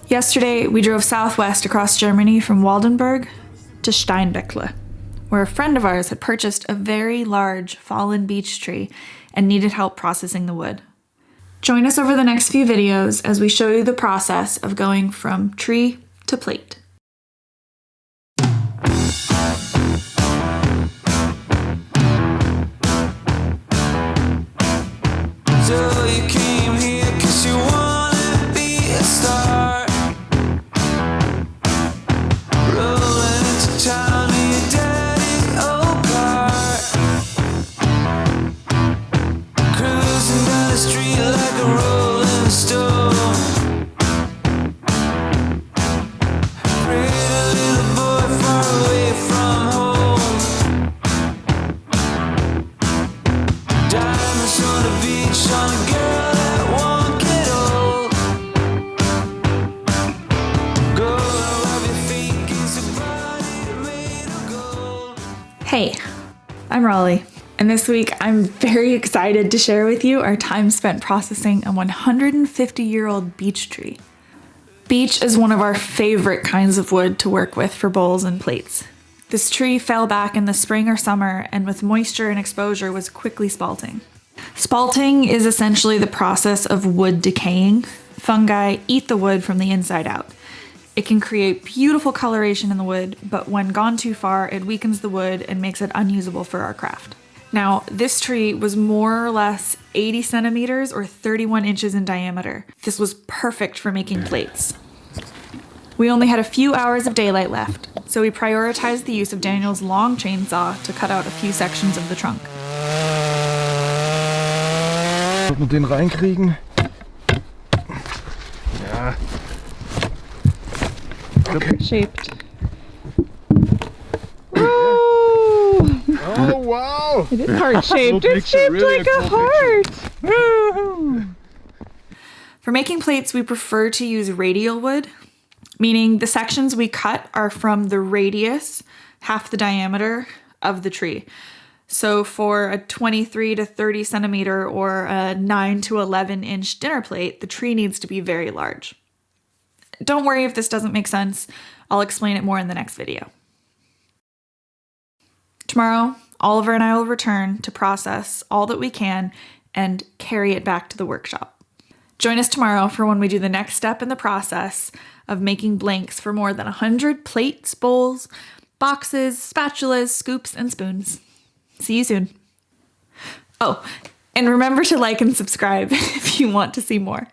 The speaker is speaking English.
Yesterday, we drove southwest across Germany from Waldenburg to Steinbeckle, where a friend of ours had purchased a very large fallen beech tree and needed help processing the wood. Join us over the next few videos as we show you the process of going from tree to plate. So you came here 'cause you wanna be a star. Rolling into town in your daddy's old car. Cruising down the street like a rolling stone. Pretty little boy far away from home. Diamonds on the beach on a girl that won't get old. Girl, I love your feet, kiss your body made of gold. Hey, I'm Raleigh, and this week I'm very excited to share with you our time spent processing a 150-year-old beech tree. Beech is one of our favorite kinds of wood to work with for bowls and plates. This tree fell back in the spring or summer, and with moisture and exposure was quickly spalting. Spalting is essentially the process of wood decaying. Fungi eat the wood from the inside out. It can create beautiful coloration in the wood, but when gone too far, it weakens the wood and makes it unusable for our craft. Now, this tree was more or less 80 centimeters or 31 inches in diameter. This was perfect for making plates. We only had a few hours of daylight left, so we prioritized the use of Daniel's long chainsaw to cut out a few sections of the trunk. Und den reinkriegen. Ja. Heart shaped. Oh wow! It is heart shaped. It's shaped like a heart. For making plates, we prefer to use radial wood, meaning the sections we cut are from the radius, half the diameter of the tree. So for a 23 to 30 centimeter or a 9 to 11 inch dinner plate, the tree needs to be very large. Don't worry if this doesn't make sense. I'll explain it more in the next video. Tomorrow, Oliver and I will return to process all that we can and carry it back to the workshop. Join us tomorrow for when we do the next step in the process of making blanks for more than 100 plates, bowls, boxes, spatulas, scoops, and spoons. See you soon. Oh, and remember to like and subscribe if you want to see more.